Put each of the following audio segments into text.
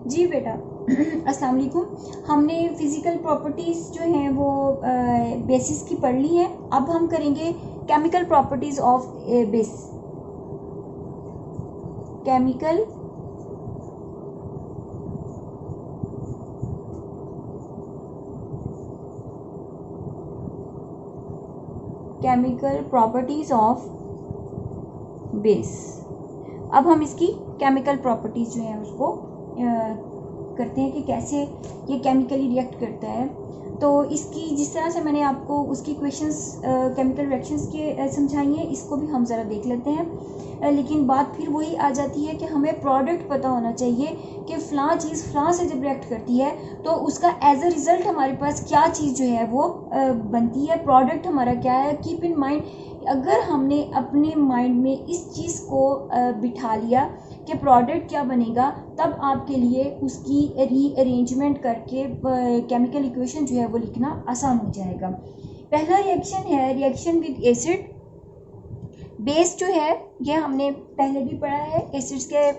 जी बेटा अस्सलाम वालेकुम। हमने फिज़िकल प्रॉपर्टीज़ जो हैं वो बेसिस की पढ़ ली हैं। अब हम करेंगे chemical properties of base. Chemical properties of base. अब हम इसकी केमिकल प्रॉपर्टीज़ जो हैं उसको करते हैं कि कैसे ये केमिकली रिएक्ट करता है। तो इसकी जिस तरह से मैंने आपको उसकी क्वेश्चंस केमिकल रिएक्शंस के समझाई हैं, इसको भी हम ज़रा देख लेते हैं। लेकिन बात फिर वही आ जाती है कि हमें प्रोडक्ट पता होना चाहिए कि फ़लाँ चीज़ फ़लाँ से जब रिएक्ट करती है तो उसका एज अ रिज़ल्ट हमारे पास क्या चीज़ जो है वो बनती है, प्रोडक्ट हमारा क्या है। कीप इन माइंड, अगर हमने अपने माइंड में इस चीज़ को बिठा लिया कि प्रोडक्ट क्या बनेगा, तब आपके लिए उसकी रीअरेंजमेंट करके केमिकल इक्वेशन जो है वो लिखना आसान हो जाएगा। पहला रिएक्शन है रिएक्शन विद एसिड। बेस जो है ये हमने पहले भी पढ़ा है एसिड्स के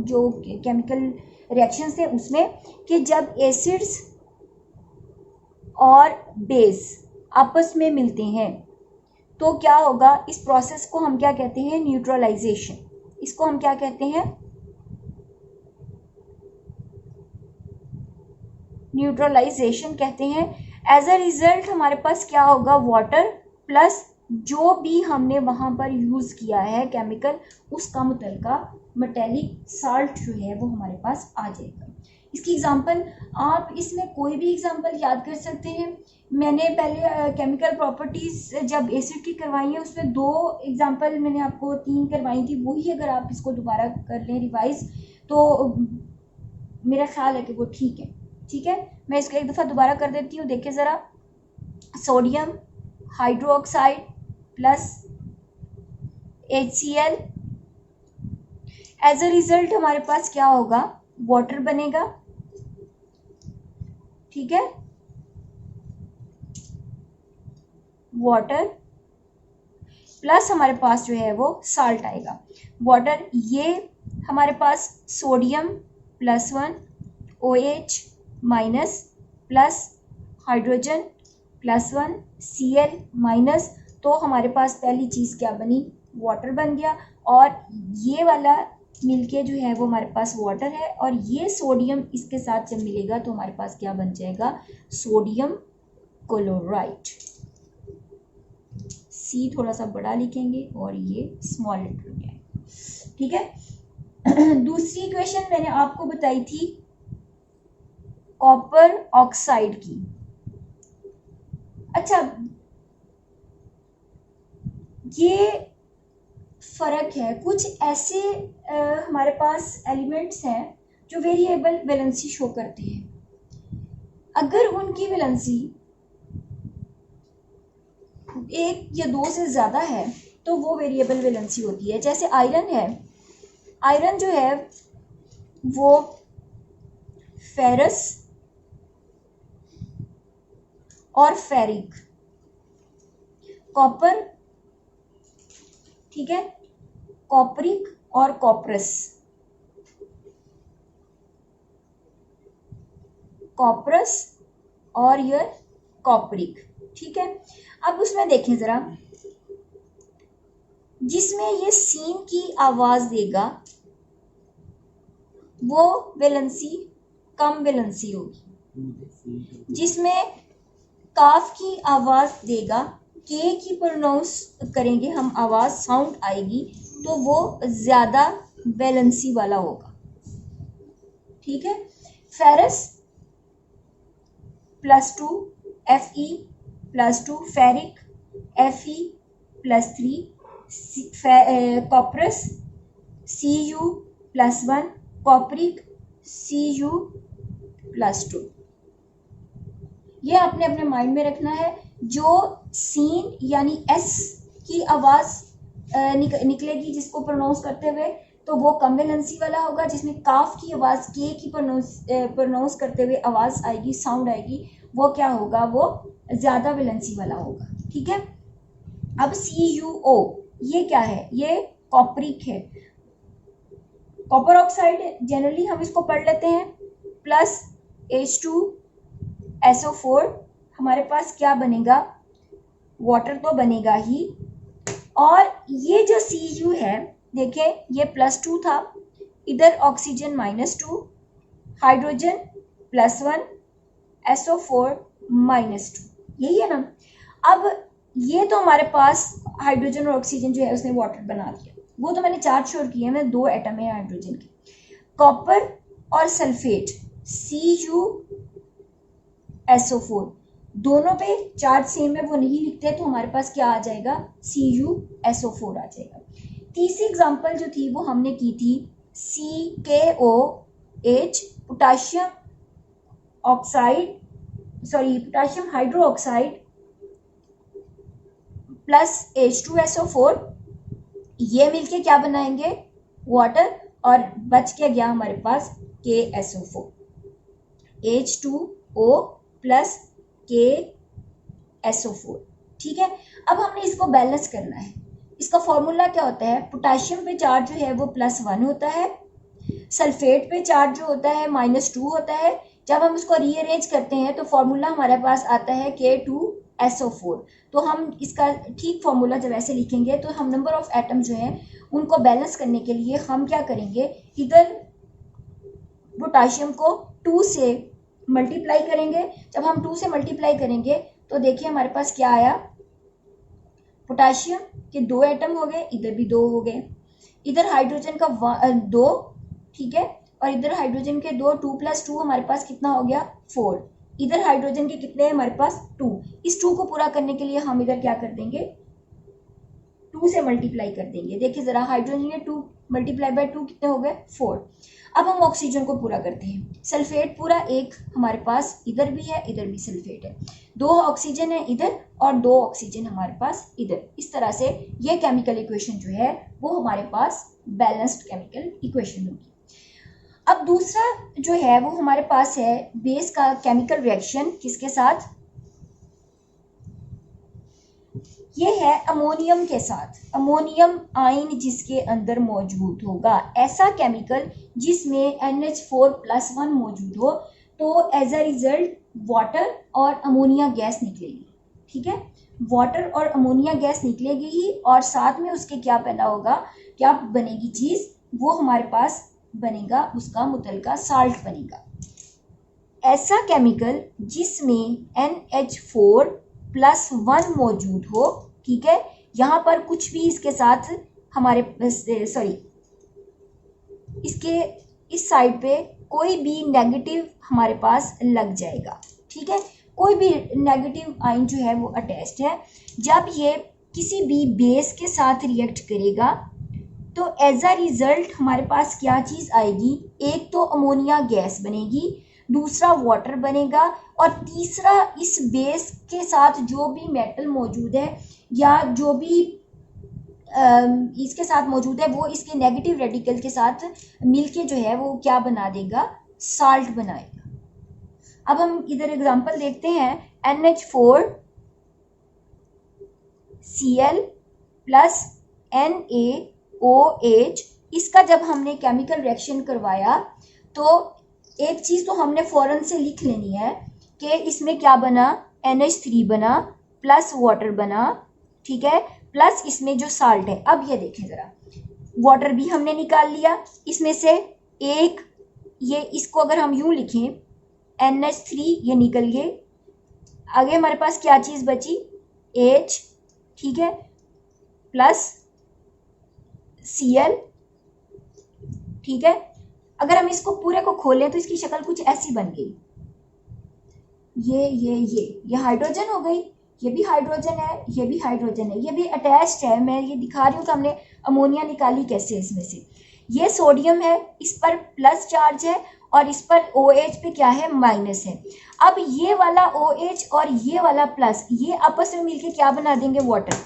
जो केमिकल रिएक्शंस थे उसमें, कि जब एसिड्स और बेस आपस में मिलते हैं तो क्या होगा। इस प्रोसेस को हम क्या कहते हैं, न्यूट्रलाइजेशन। इसको हम क्या कहते हैं, न्यूट्रलाइजेशन कहते हैं। एज अ रिजल्ट हमारे पास क्या होगा, वाटर प्लस जो भी हमने वहां पर यूज किया है केमिकल, उसका मुतलका मेटेलिक साल्ट जो है वो हमारे पास आ जाएगा। इसकी एग्जांपल आप इसमें कोई भी एग्जांपल याद कर सकते हैं। मैंने पहले केमिकल प्रॉपर्टीज जब एसिड की करवाई है उसमें 2 एग्जांपल मैंने आपको 3 करवाई थी, वही अगर आप इसको दोबारा कर लें रिवाइज तो मेरा ख्याल है कि वो ठीक है। ठीक है, मैं इसको एक दफ़ा दोबारा कर देती हूँ, देखिए ज़रा। Sodium hydroxide plus HCl, as a result हमारे पास क्या होगा, वाटर बनेगा। ठीक है, वाटर प्लस हमारे पास जो है वो साल्ट आएगा। वाटर ये हमारे पास sodium +1 OH minus plus hydrogen +1 Cl minus, तो हमारे पास पहली चीज़ क्या बनी, वाटर बन गया। और ये वाला मिलके जो है वो हमारे पास वाटर है, और ये सोडियम इसके साथ जब मिलेगा तो हमारे पास क्या बन जाएगा, सोडियम क्लोराइड। C थोड़ा सा बड़ा लिखेंगे और ये स्मॉल लेटर में है। ठीक है दूसरी क्वेश्चन मैंने आपको बताई थी कॉपर ऑक्साइड की। अच्छा, ये फर्क है, कुछ ऐसे हमारे पास एलिमेंट्स हैं जो वेरिएबल वैलेंसी शो करते हैं। अगर उनकी वैलेंसी 1 या 2 से ज़्यादा है तो वो वेरिएबल वैलेंसी होती है। जैसे आयरन है, आयरन जो है वो फेरस और फेरिक, कॉपर, ठीक है, कॉपरिक और कॉपरस, कॉपरस और ये कॉपरिक। ठीक है, अब उसमें देखें ज़रा, जिसमें ये सीन की आवाज़ देगा वो वैलेंसी कम वैलेंसी होगी। जिसमें काफ की आवाज़ देगा, के की प्रोनाउंस करेंगे हम, आवाज़ साउंड आएगी, तो वो ज़्यादा वैलेंसी वाला होगा। ठीक है, ferrous +2 Fe +2, ferric Fe +3, कॉपरस Cu +1, कॉपरिक Cu +2। ये आपने अपने माइंड में रखना है। जो सीन यानी S की आवाज़ निकलेगी जिसको प्रोनाउंस करते हुए, तो वो कम वैलेंसी वाला होगा। जिसमें काफ की आवाज़, के की प्रोनाउंस करते हुए आवाज़ आएगी, साउंड आएगी, वो क्या होगा, वो ज़्यादा वैलेंसी वाला होगा। ठीक है, अब CuO ये क्या है, ये कॉपरिक है। कॉपर ऑक्साइड जनरली हम इसको पढ़ लेते हैं प्लस H2SO4, हमारे पास क्या बनेगा, वाटर तो बनेगा ही। और ये जो Cu है देखें, ये +2 था, इधर ऑक्सीजन -2, हाइड्रोजन +1, SO4 -2, यही है ना। अब ये तो हमारे पास हाइड्रोजन और ऑक्सीजन जो है उसने वाटर बना दिया, वो तो मैंने चार्ज शोर किया है, मैं 2 एटम है हाइड्रोजन के। कॉपर और सल्फेट CuSO4 दोनों पे चार्ज सेम है, वो नहीं लिखते, तो हमारे पास क्या आ जाएगा, CuSO4 आ जाएगा। तीसरी एग्जांपल जो थी वो हमने की थी CKOH, potassium hydro oxide plus H2SO4, ये मिलके क्या बनाएंगे, वाटर, और बच के गया हमारे पास KSO4, H2O प्लस KSO4, ठीक है। अब हमने इसको बैलेंस करना है। इसका फॉर्मूला क्या होता है, पोटाशियम पे चार्ज जो है वो +1 होता है, सल्फेट पे चार्ज जो होता है -2 होता है। जब हम इसको रीअरेंज करते हैं तो फॉर्मूला हमारे पास आता है K2SO4। तो हम इसका ठीक फॉर्मूला जब ऐसे लिखेंगे तो हम नंबर ऑफ एटम जो हैं उनको बैलेंस करने के लिए हम क्या करेंगे, इधर पोटाशियम को 2 से मल्टीप्लाई करेंगे। जब हम 2 से मल्टीप्लाई करेंगे तो देखिए हमारे पास क्या आया, पोटाशियम के 2 एटम हो गए, इधर भी 2 हो गए, इधर हाइड्रोजन का 2, ठीक है, और इधर हाइड्रोजन के 2, 2 + 2 हमारे पास कितना हो गया, 4। इधर हाइड्रोजन के कितने हैं हमारे पास, 2। इस 2 को पूरा करने के लिए हम इधर क्या कर देंगे, 2 से मल्टीप्लाई कर देंगे। देखिए जरा, हाइड्रोजन के 2 × 2 कितने हो गए, 4। अब हम ऑक्सीजन को पूरा करते हैं। सल्फेट पूरा 1 हमारे पास इधर भी है, इधर भी सल्फेट है, 2 ऑक्सीजन है इधर और 2 ऑक्सीजन हमारे पास इधर। इस तरह से ये केमिकल इक्वेशन जो है वो हमारे पास बैलेंस्ड केमिकल इक्वेशन होगी। अब दूसरा जो है वो हमारे पास है बेस का केमिकल रिएक्शन, किसके साथ, ये है अमोनियम के साथ। अमोनियम आयन जिसके अंदर मौजूद होगा, ऐसा केमिकल जिसमें NH4+1 मौजूद हो, तो एज अ रिजल्ट वाटर और अमोनिया गैस निकलेगी, ठीक है। वाटर और अमोनिया गैस निकलेगी ही, और साथ में उसके क्या पैदा होगा, क्या बनेगी चीज़, वो हमारे पास बनेगा उसका मुतलका साल्ट बनेगा। ऐसा केमिकल जिसमें NH4+1 मौजूद हो, ठीक है, यहाँ पर कुछ भी इसके साथ हमारे इसके इस साइड पे कोई भी नेगेटिव हमारे पास लग जाएगा, ठीक है, कोई भी नेगेटिव आयन जो है वो अटैच्ड है। जब ये किसी भी बेस के साथ रिएक्ट करेगा तो एज अ रिजल्ट हमारे पास क्या चीज़ आएगी, एक तो अमोनिया गैस बनेगी, दूसरा वाटर बनेगा, और तीसरा इस बेस के साथ जो भी मेटल मौजूद है या जो भी इसके साथ मौजूद है वो इसके नेगेटिव रेडिकल के साथ मिलके जो है वो क्या बना देगा, साल्ट बनाएगा। अब हम इधर एग्जांपल देखते हैं, NH4Cl + NaOH, इसका जब हमने केमिकल रिएक्शन करवाया तो एक चीज़ तो हमने फ़ौरन से लिख लेनी है कि इसमें क्या बना, NH3 बना प्लस वाटर बना, ठीक है, प्लस इसमें जो साल्ट है। अब ये देखें ज़रा, वाटर भी हमने निकाल लिया इसमें से एक, ये इसको अगर हम यूँ लिखें NH3 ये निकल गए, आगे हमारे पास क्या चीज़ बची, H, ठीक है, प्लस Cl, ठीक है। अगर हम इसको पूरे को खोलें तो इसकी शक्ल कुछ ऐसी बन गई, ये हाइड्रोजन हो गई, ये भी हाइड्रोजन है, ये भी हाइड्रोजन है, ये भी अटैच्ड है। मैं ये दिखा रही हूँ कि हमने अमोनिया निकाली कैसे इसमें से। ये सोडियम है, इस पर प्लस चार्ज है और इस पर OH पे क्या है, माइनस है। अब ये वाला OH और ये वाला प्लस, ये आपस में मिलके क्या बना देंगे, वाटर,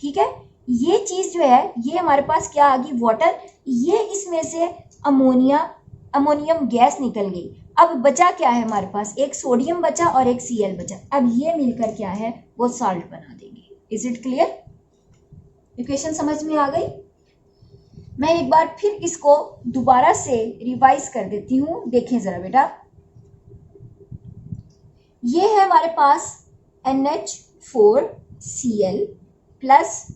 ठीक है। ये चीज़ जो है ये हमारे पास क्या आ गई, वाटर, ये इसमें से अमोनियम गैस निकल गई। अब बचा क्या है हमारे पास, एक सोडियम बचा और एक Cl बचा। अब ये मिलकर क्या है, वो साल्ट बना देंगे। इज इट क्लियर, इक्वेशन समझ में आ गई। मैं एक बार फिर इसको दोबारा से रिवाइज कर देती हूँ, देखें ज़रा बेटा। ये है हमारे पास NH4Cl प्लस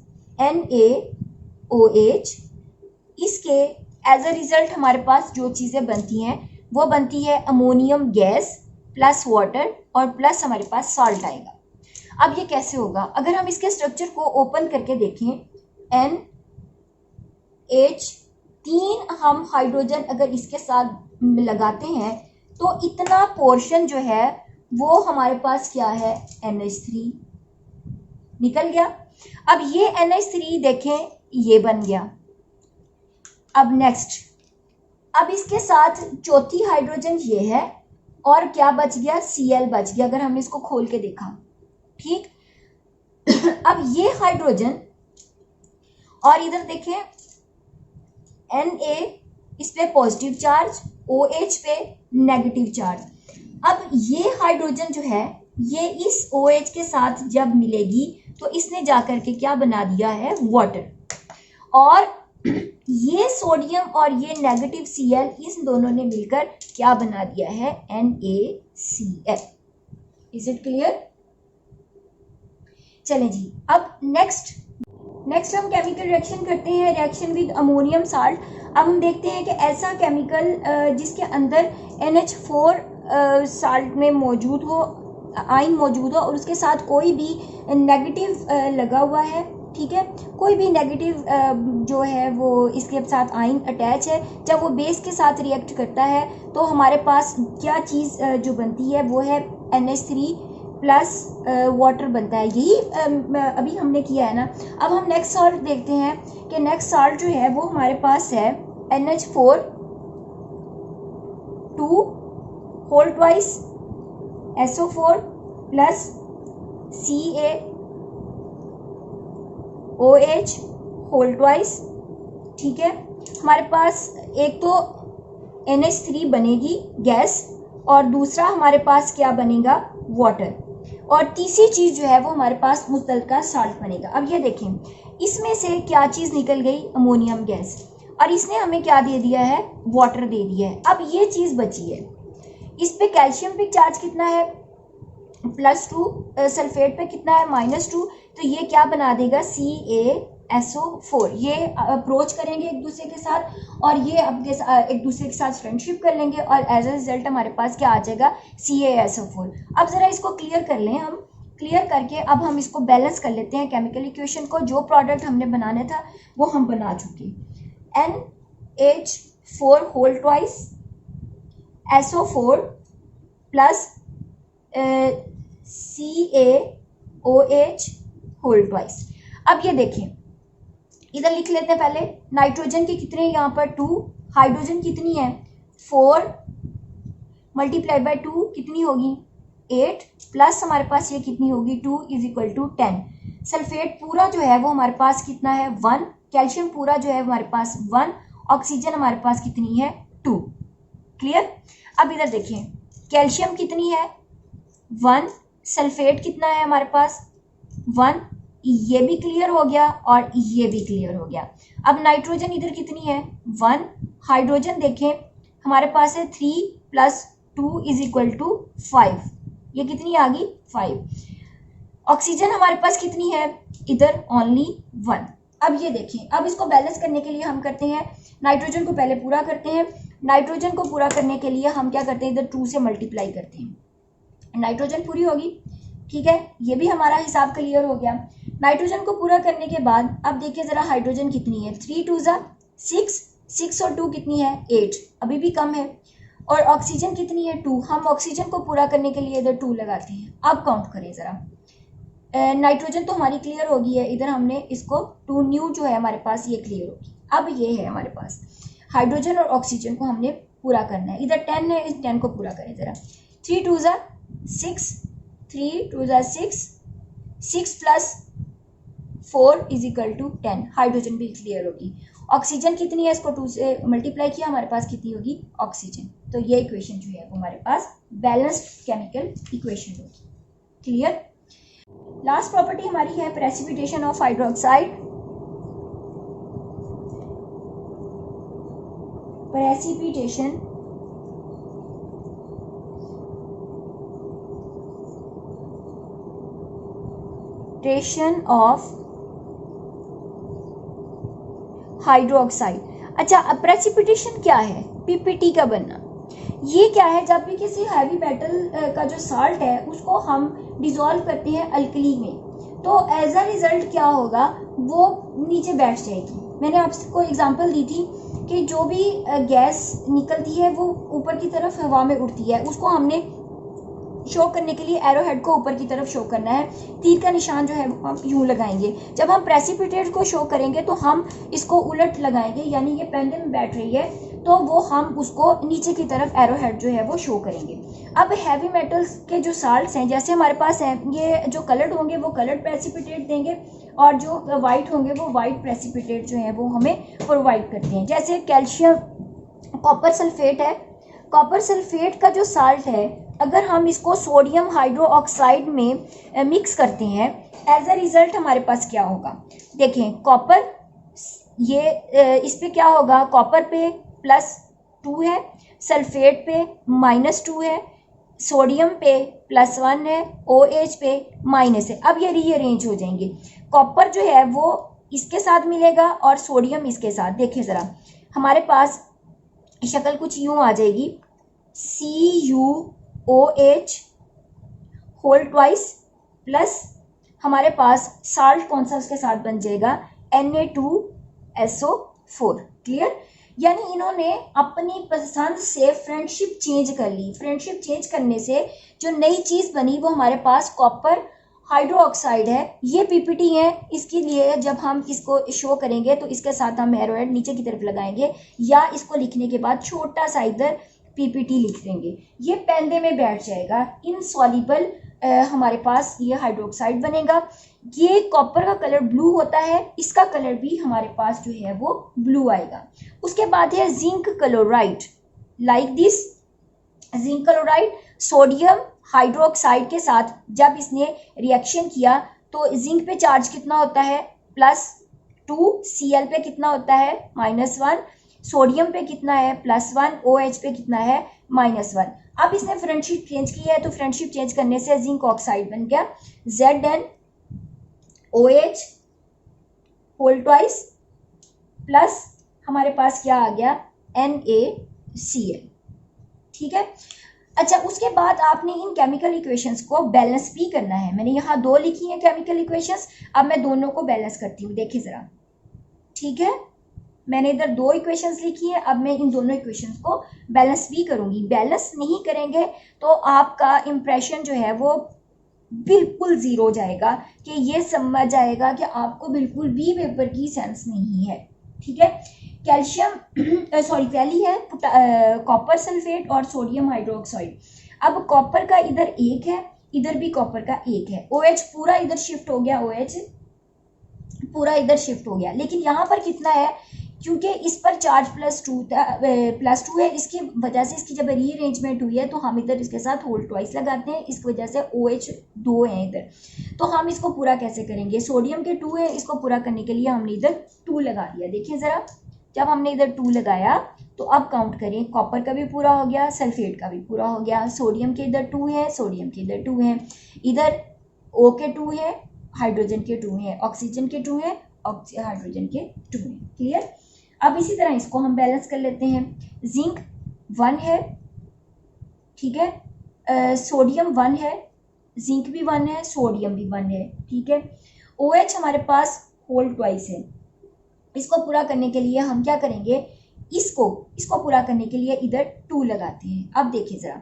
NaOH। इसके एज अ रिजल्ट हमारे पास जो चीज़ें बनती हैं वो बनती है अमोनियम गैस प्लस वाटर और प्लस हमारे पास सॉल्ट आएगा। अब ये कैसे होगा? अगर हम इसके स्ट्रक्चर को ओपन करके देखें, NH3 हम हाइड्रोजन अगर इसके साथ लगाते हैं तो इतना पोर्शन जो है वो हमारे पास क्या है, NH3 निकल गया। अब ये NH3 देखें ये बन गया। अब नेक्स्ट, अब इसके साथ चौथी हाइड्रोजन ये है और क्या बच गया, Cl बच गया अगर हमने इसको खोल के देखा, ठीक। अब ये हाइड्रोजन और इधर देखें Na इस पे पॉजिटिव चार्ज, OH पे नेगेटिव चार्ज। अब ये हाइड्रोजन जो है ये इस OH के साथ जब मिलेगी तो इसने जाकर के क्या बना दिया है, वाटर। और ये सोडियम और ये नेगेटिव Cl इस दोनों ने मिलकर क्या बना दिया है, NaCl। Is it clear? चलें जी, अब नेक्स्ट हम केमिकल रिएक्शन करते हैं, रिएक्शन विद अमोनियम साल्ट। अब हम देखते हैं कि ऐसा केमिकल जिसके अंदर NH4 साल्ट में मौजूद हो, आयन मौजूद हो और उसके साथ कोई भी नेगेटिव लगा हुआ है, ठीक है, कोई भी नेगेटिव जो है वो इसके साथ आयन अटैच है। जब वो बेस के साथ रिएक्ट करता है तो हमारे पास क्या चीज़ जो बनती है वो है NH3 प्लस वाटर बनता है। यही अभी हमने किया है ना। अब हम नेक्स्ट सॉल्ट देखते हैं कि नेक्स्ट सॉल्ट जो है वो हमारे पास है NH4 2 whole twice SO4 plus CaOH whole twice, ठीक है। हमारे पास एक तो NH3 बनेगी गैस और दूसरा हमारे पास क्या बनेगा, वाटर, और तीसरी चीज़ जो है वो हमारे पास मुतलका साल्ट बनेगा। अब ये देखें इसमें से क्या चीज़ निकल गई, अमोनियम गैस, और इसने हमें क्या दे दिया है, वाटर दे दिया है। अब ये चीज़ बची है, इस पे कैल्शियम पे चार्ज कितना है, +2, सल्फेट पे कितना है, -2, तो ये क्या बना देगा, CaSO4। ये अप्रोच करेंगे एक दूसरे के साथ और ये एक दूसरे के साथ फ्रेंडशिप कर लेंगे और एज अ रिजल्ट हमारे पास क्या आ जाएगा, CaSO4। अब ज़रा इसको क्लियर कर लें हम। क्लियर करके अब हम इसको बैलेंस कर लेते हैं केमिकल इक्वेशन को। जो प्रोडक्ट हमने बनाना था वो हम बना चुके। NH4 whole twice SO4 plus CaOH whole twice. अब ये देखें इधर लिख लेते हैं पहले, नाइट्रोजन के कितने यहाँ पर 2, हाइड्रोजन कितनी है 4 मल्टीप्लाइड बाय 2 कितनी होगी 8, प्लस हमारे पास ये कितनी होगी 2 = 10। सल्फेट पूरा जो है वो हमारे पास कितना है 1, कैल्शियम पूरा जो है हमारे पास 1, ऑक्सीजन हमारे पास कितनी है 2। क्लियर? अब इधर देखें कैल्शियम कितनी है 1, सल्फेट कितना है हमारे पास 1, ये भी क्लियर हो गया और ये भी क्लियर हो गया। अब नाइट्रोजन इधर कितनी है 1, हाइड्रोजन देखें हमारे पास है 3 + 2 = 5, ये कितनी आ गई 5। ऑक्सीजन हमारे पास कितनी है इधर ओनली 1। अब ये देखें, अब इसको बैलेंस करने के लिए हम करते हैं, नाइट्रोजन को पहले पूरा करते हैं। नाइट्रोजन को पूरा करने के लिए हम क्या करते हैं, इधर 2 से मल्टीप्लाई करते हैं, नाइट्रोजन पूरी होगी, ठीक है, ये भी हमारा हिसाब क्लियर हो गया। नाइट्रोजन को पूरा करने के बाद अब देखिए ज़रा हाइड्रोजन कितनी है, 3 × 2 = 6, 6 और 2 कितनी है 8, अभी भी कम है। और ऑक्सीजन कितनी है 2, हम ऑक्सीजन को पूरा करने के लिए इधर 2 लगाते हैं। अब काउंट करें ज़रा, नाइट्रोजन तो हमारी क्लियर होगी है, इधर हमने इसको 2 न्यू जो है हमारे पास ये क्लियर होगी। अब ये है हमारे पास हाइड्रोजन और ऑक्सीजन को हमने पूरा करना है, इधर 10 है, इस 10 को पूरा करें ज़रा, 3 × 2 = 6, 3 × 2 = 6, 6 + 4 = 10, हाइड्रोजन भी क्लियर होगी। ऑक्सीजन कितनी है, इसको 2 से मल्टीप्लाई किया, हमारे पास कितनी होगी ऑक्सीजन। तो ये इक्वेशन जो है वो हमारे पास बैलेंस्ड केमिकल इक्वेशन होगी। क्लियर? लास्ट प्रॉपर्टी हमारी है precipitation of hydroxide. Precipitation of hydroxide. अच्छा, अब प्रेसिपिटेशन क्या है? पीपीटी का बनना। ये क्या है? जब भी किसी हैवी मेटल का जो साल्ट है उसको हम डिसॉल्व करते हैं अल्कली में, तो एज अ रिजल्ट क्या होगा, वो नीचे बैठ जाएगी। मैंने आपको एग्जांपल दी थी कि जो भी गैस निकलती है वो ऊपर की तरफ हवा में उड़ती है, उसको हमने शो करने के लिए एरो हेड को ऊपर की तरफ शो करना है, तीर का निशान जो है वो हम यूं लगाएंगे। जब हम प्रेसिपिटेट को शो करेंगे तो हम इसको उलट लगाएंगे, यानी ये पेंडुलम में बैठ रही है तो वो हम उसको नीचे की तरफ एरो हेड जो है वो शो करेंगे। अब हैवी मेटल्स के जो साल्ट्स हैं, जैसे हमारे पास हैं, ये जो कलर्ड होंगे वो कलर्ड प्रेसिपिटेट देंगे और जो वाइट होंगे वो वाइट प्रेसिपिटेट जो है वो हमें प्रोवाइड करते हैं। जैसे कैल्शियम, कॉपर सल्फेट है, कॉपर सल्फेट का जो साल्ट है अगर हम इसको सोडियम हाइड्रोक्साइड में मिक्स करते हैं, एज अ रिजल्ट हमारे पास क्या होगा? देखें, कॉपर ये इस पे क्या होगा, कॉपर पे +2 है, सल्फेट पे -2 है, सोडियम पे +1 है, OH पे -है। अब ये रीअरेंज हो जाएंगे, कॉपर जो है वो इसके साथ मिलेगा और सोडियम इसके साथ। देखिए ज़रा, हमारे पास शक्ल कुछ यूँ आ जाएगी, CuOH होल ट्वाइस प्लस हमारे पास साल्ट कौन सा उसके साथ बन जाएगा, Na2SO4। क्लियर? यानी इन्होंने अपनी पसंद से फ्रेंडशिप चेंज कर ली। फ्रेंडशिप चेंज करने से जो नई चीज़ बनी वो हमारे पास कॉपर हाइड्रोक्साइड है। ये पीपीटी है, इसके लिए जब हम इसको शो करेंगे तो इसके साथ हम एरो हेड नीचे की तरफ लगाएंगे या इसको लिखने के बाद छोटा सा इधर पीपीटी लिख देंगे, ये पेंदे में बैठ जाएगा। इनसॉल्युबल हमारे पास ये हाइड्रोक्साइड बनेगा। ये कॉपर का कलर ब्लू होता है, इसका कलर भी हमारे पास जो है वो ब्लू आएगा। उसके बाद है zinc chloride, like this zinc chloride sodium hydroxide के साथ जब इसने रिएक्शन किया तो जिंक पे चार्ज कितना होता है, +2, Cl पे कितना होता है, -1, सोडियम पे कितना है, +1, OH पे कितना है, -1। अब इसने फ्रेंडशिप चेंज की है तो फ्रेंडशिप चेंज करने से जिंक ऑक्साइड बन गया ZnOH होल ट्वाइस प्लस हमारे पास क्या आ गया, NaCl। ठीक है? अच्छा, उसके बाद आपने इन केमिकल इक्वेशंस को बैलेंस भी करना है। मैंने यहाँ 2 लिखी हैं केमिकल इक्वेशंस, अब मैं दोनों को बैलेंस करती हूँ। देखिए ज़रा, ठीक है, मैंने इधर 2 इक्वेशंस लिखी है, अब मैं इन दोनों इक्वेशंस को बैलेंस भी करूँगी। बैलेंस नहीं करेंगे तो आपका इम्प्रेशन जो है वो बिल्कुल ज़ीरो हो जाएगा, कि ये समझ आएगा कि आपको बिल्कुल भी पेपर की सेंस नहीं है। ठीक है? कैल्शियम पहली है कॉपर सल्फेट और सोडियम हाइड्रोक्साइड। अब कॉपर का इधर 1 है, इधर भी कॉपर का 1 है। OH पूरा इधर शिफ्ट हो गया, OH पूरा इधर शिफ्ट हो गया, लेकिन यहाँ पर कितना है, क्योंकि इस पर चार्ज +2 है, इसकी वजह से इसकी जब रीअरेंजमेंट हुई है तो हम इधर इसके साथ होल ट्वाइस लगाते हैं, इस वजह से OH 2 है इधर। तो हम इसको पूरा कैसे करेंगे, सोडियम के 2 है, इसको पूरा करने के लिए हमने इधर 2 लगा दिया। देखिए ज़रा, जब हमने इधर 2 लगाया तो अब काउंट करें, कॉपर का भी पूरा हो गया, सल्फेट का भी पूरा हो गया, सोडियम के इधर 2 है, सोडियम के इधर 2 है, इधर O के 2 है, हाइड्रोजन के 2 है, ऑक्सीजन के 2 है, हाइड्रोजन के 2 है। क्लियर? अब इसी तरह इसको हम बैलेंस कर लेते हैं। जिंक 1 है, ठीक है, सोडियम 1 है, जिंक भी 1 है, सोडियम भी 1 है। ठीक है? OH हमारे पास होल ट्वाइस है, इसको पूरा करने के लिए हम क्या करेंगे, इसको पूरा करने के लिए इधर 2 लगाते हैं। अब देखिए ज़रा,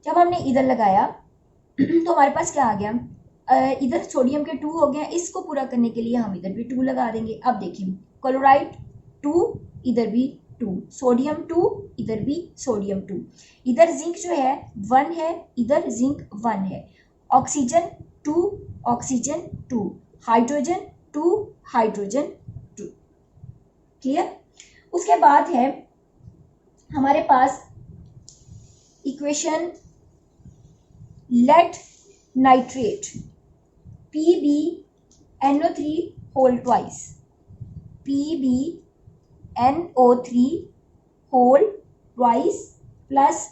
जब हमने इधर लगाया तो हमारे पास क्या आ गया, इधर सोडियम के 2 हो गया, इसको पूरा करने के लिए हम इधर भी 2 लगा देंगे। अब देखिए, क्लोराइड 2, इधर भी 2, सोडियम 2, इधर भी सोडियम 2, इधर जिंक जो है 1 है, इधर जिंक 1 है, oxygen 2, oxygen 2, hydrogen 2, hydrogen 2। Clear? उसके बाद है हमारे पास equation lead nitrate PbNO3 whole twice, PbNO3 whole twice plus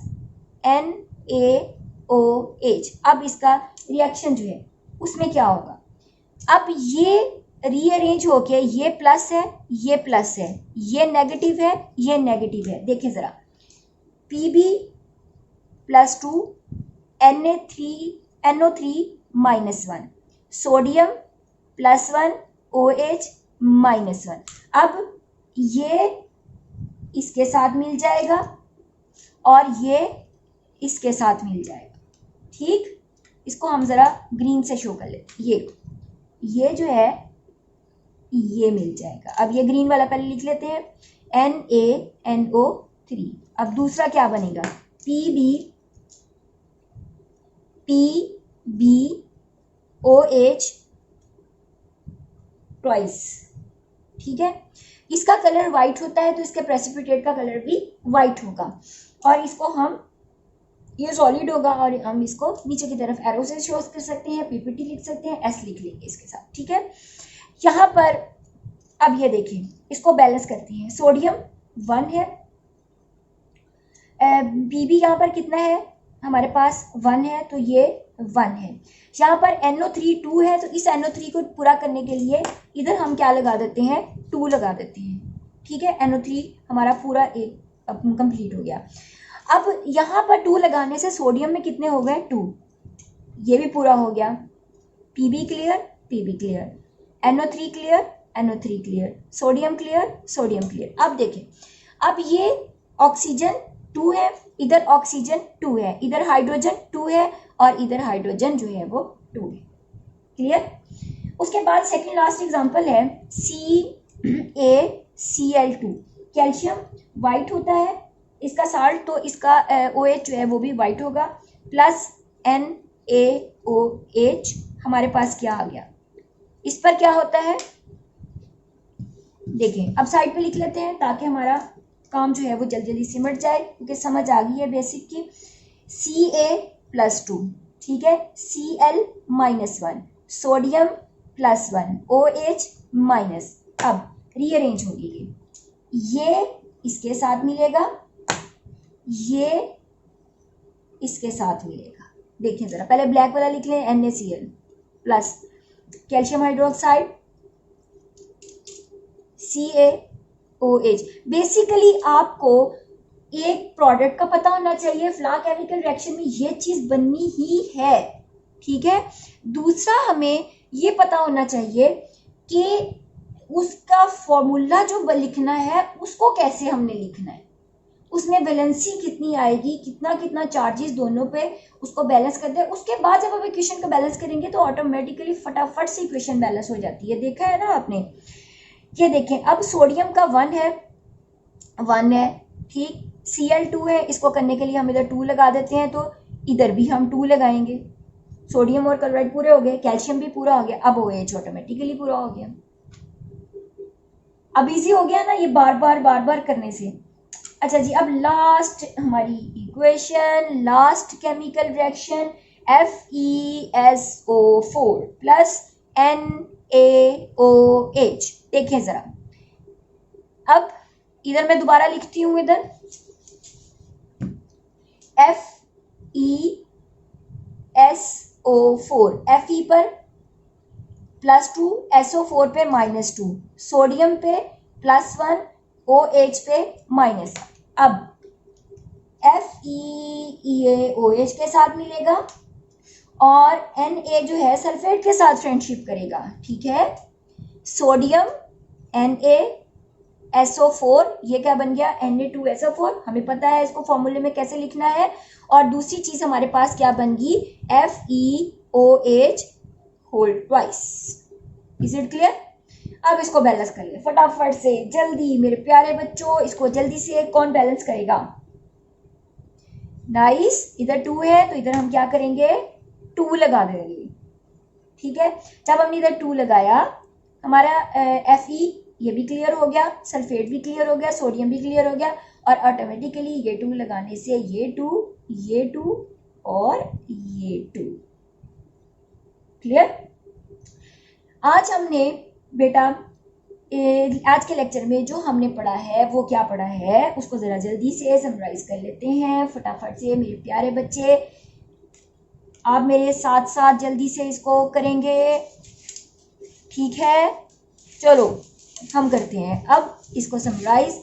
NaOH। अब इसका रिएक्शन जो है उसमें क्या होगा, अब ये रीअरेंज होके ये प्लस है, ये प्लस है, ये नेगेटिव है, ये नेगेटिव है। देखिए ज़रा, Pb+2 NO3 -1 सोडियम +1 OH -1। अब ये इसके साथ मिल जाएगा और ये इसके साथ मिल जाएगा। ठीक, इसको हम ज़रा ग्रीन से शो कर लेते। ये जो है ये मिल जाएगा। अब ये ग्रीन वाला पहले लिख लेते हैं, NaNO3। अब दूसरा क्या बनेगा, PbOH ट्वाइस। ठीक है, इसका कलर वाइट होता है तो इसके प्रेसिपिटेट का कलर भी वाइट होगा। और इसको हम, ये सॉलिड होगा और हम इसको नीचे की तरफ एरो से शो कर सकते हैं, PPT लिख सकते हैं, S लिख लेंगे इसके साथ। ठीक है, यहाँ पर अब ये देखें, इसको बैलेंस करते हैं। सोडियम 1 है, Pb यहाँ पर कितना है हमारे पास 1 है, तो ये 1 है। यहाँ पर NO3 2 है, तो इस NO3 को पूरा करने के लिए इधर हम क्या लगा देते हैं, 2 लगा देते हैं। ठीक है, NO3 हमारा पूरा एक कंप्लीट हो गया। अब यहाँ पर 2 लगाने से सोडियम में कितने हो गए, 2, ये भी पूरा हो गया। Pb clear, Pb clear, NO3 clear, NO3 clear, sodium clear, sodium clear. अब देखें, अब ये ऑक्सीजन 2 है, इधर ऑक्सीजन 2 है, इधर हाइड्रोजन 2 है और इधर हाइड्रोजन जो है वो 2 है। क्लियर। उसके बाद सेकंड लास्ट एग्जांपल है CaCl2। कैल्शियम वाइट होता है, इसका साल्ट, तो इसका OH जो है वो भी वाइट होगा, प्लस NaOH हमारे पास क्या आ गया। इस पर क्या होता है देखें, अब साइड पे लिख लेते हैं ताकि हमारा काम जो है वो जल्दी जल्दी सिमट जाए, क्योंकि समझ आ गई है बेसिक की। Ca+2, ठीक है, Cl -1 सोडियम +1 OH माइनस। अब रीअरेंज होगी, ये इसके साथ मिलेगा, ये इसके साथ मिलेगा। देखिए ज़रा, पहले ब्लैक वाला लिख लें, NaCl plus calcium hydroxide CaOH। Basically आपको एक प्रोडक्ट का पता होना चाहिए, फला केमिकल रिएक्शन में ये चीज़ बननी ही है। ठीक है, दूसरा हमें ये पता होना चाहिए कि उसका फॉर्मूला जो लिखना है उसको कैसे हमने लिखना है, उसमें बैलेंसी कितनी आएगी, कितना कितना चार्जेस दोनों पे, उसको बैलेंस करते हैं। उसके बाद जब आप इक्वेशन को बैलेंस करेंगे तो ऑटोमेटिकली फटाफट से इक्वेशन बैलेंस हो जाती है। देखा है ना आपने, ये देखें, अब सोडियम का 1 है, ठीक, Cl2 है, इसको करने के लिए हम इधर 2 लगा देते हैं, तो इधर भी हम 2 लगाएंगे। सोडियम और क्लोराइड पूरे हो गए, कैल्शियम भी पूरा हो गया, अब OH ऑटोमेटिकली पूरा हो गया। अब इजी हो गया ना ये बार बार करने से। अच्छा जी, अब लास्ट हमारी equation, last chemical reaction FeSO4 plus NaOH। देखें जरा, अब इधर मैं दोबारा लिखती हूं, इधर FeSO4, Fe पर +2, SO4 पे -2, सोडियम पे +1, OH पे -1। अब FeOH के साथ मिलेगा और Na जो है सल्फेट के साथ फ्रेंडशिप करेगा। ठीक है, सोडियम NaSO4, ये क्या बन गया, Na2SO4। हमें पता है इसको फॉर्मूले में कैसे लिखना है। और दूसरी चीज हमारे पास क्या बन गई, FeOH whole twice. Is it clear. अब इसको बैलेंस कर ले फटाफट से, जल्दी मेरे प्यारे बच्चों, इसको जल्दी से कौन बैलेंस करेगा। नाइस, इधर 2 है तो इधर हम क्या करेंगे, 2 लगा देंगे। ठीक है, जब हमने इधर 2 लगाया, हमारा Fe ये भी क्लियर हो गया, सल्फेट भी क्लियर हो गया, सोडियम भी क्लियर हो गया, और ऑटोमेटिकली ये 2 लगाने से ये 2 और ये 2 क्लियर। आज हमने बेटा आज के लेक्चर में जो हमने पढ़ा है वो क्या पढ़ा है उसको ज़रा जल्दी से समराइज़ कर लेते हैं फटाफट से मेरे प्यारे बच्चे। आप मेरे साथ साथ जल्दी से इसको करेंगे, ठीक है? चलो हम करते हैं अब इसको समराइज़।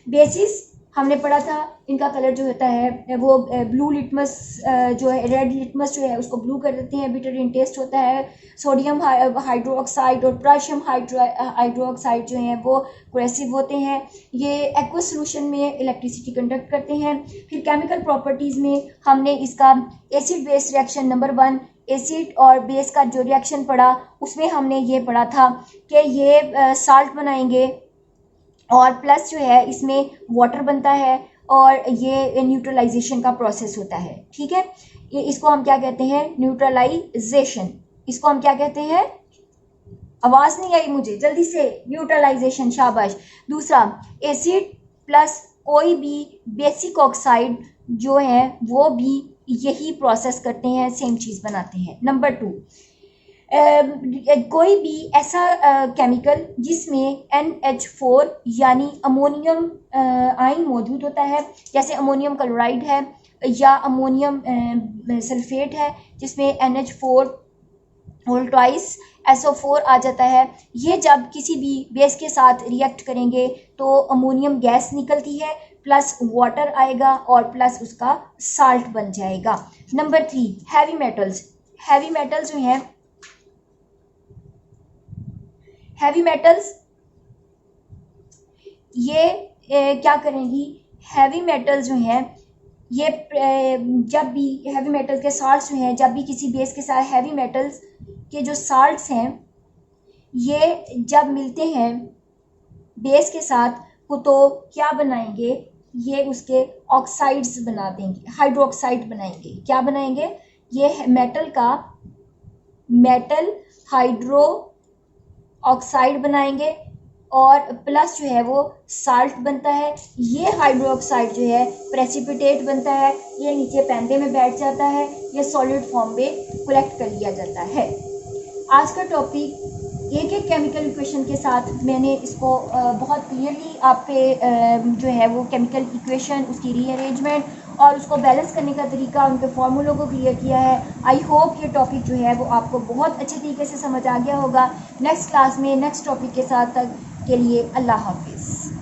बेसिस हमने पढ़ा था, इनका कलर जो होता है वो ब्लू लिटमस जो है, रेड लिटमस जो है उसको ब्लू कर देते हैं, बिटर इन टेस्ट होता है। सोडियम हाइड्रोक्साइड और पोटेशियम हाइड्रोक्साइड जो हैं वो कोरेसिव होते हैं, ये एक्वस सोल्यूशन में इलेक्ट्रिसिटी कंडक्ट करते हैं। फिर केमिकल प्रॉपर्टीज़ में हमने इसका acid base reaction number 1, acid और बेस का जो रिएक्शन पढ़ा उसमें हमने ये पढ़ा था कि ये साल्ट बनाएंगे और प्लस जो है इसमें वाटर बनता है और ये न्यूट्रलाइजेशन का प्रोसेस होता है, ठीक है? ये इसको हम क्या कहते हैं? न्यूट्रलाइजेशन। इसको हम क्या कहते हैं? आवाज़ नहीं आई मुझे, जल्दी से, न्यूट्रलाइजेशन, शाबाश। दूसरा, एसिड प्लस कोई भी बेसिक ऑक्साइड जो है वो भी यही प्रोसेस करते हैं, सेम चीज़ बनाते हैं। नंबर 2, कोई भी ऐसा केमिकल जिसमें NH4 यानी अमोनियम आयन मौजूद होता है, जैसे अमोनियम क्लोराइड है या अमोनियम सल्फेट है जिसमें NH4 होल ट्वाइस SO4 आ जाता है। ये जब किसी भी बेस के साथ रिएक्ट करेंगे तो अमोनियम गैस निकलती है, प्लस वाटर आएगा और प्लस उसका साल्ट बन जाएगा। Number 3, heavy metals. Heavy metals जो हैं, हैवी मेटल्स ये क्या करेंगी? हैवी मेटल्स जो हैं ये जब भी हैवी मेटल्स के साल्ट्स जो हैं, जब भी किसी बेस के साथ हैवी मेटल्स के जो साल्ट्स हैं ये जब मिलते हैं बेस के साथ तो क्या बनाएंगे? ये उसके ऑक्साइड्स बना देंगे, हाइड्रोक्साइड बनाएंगे। क्या बनाएंगे? ये मेटल का मेटल हाइड्रो ऑक्साइड बनाएंगे और प्लस जो है वो साल्ट बनता है। ये हाइड्रोक्साइड जो है प्रेसिपिटेट बनता है, ये नीचे पैंदे में बैठ जाता है, ये सॉलिड फॉर्म में कलेक्ट कर लिया जाता है। आज का टॉपिक एक एक केमिकल इक्वेशन के साथ मैंने इसको बहुत क्लियरली आप पे जो है वो केमिकल इक्वेशन, उसकी रीअरेंजमेंट और उसको बैलेंस करने का तरीका, उनके फार्मूलों को क्लियर किया है। आई होप ये टॉपिक जो है वो आपको बहुत अच्छे तरीके से समझ आ गया होगा। नेक्स्ट क्लास में नेक्स्ट टॉपिक के साथ तक के लिए अल्लाह हाफिज़।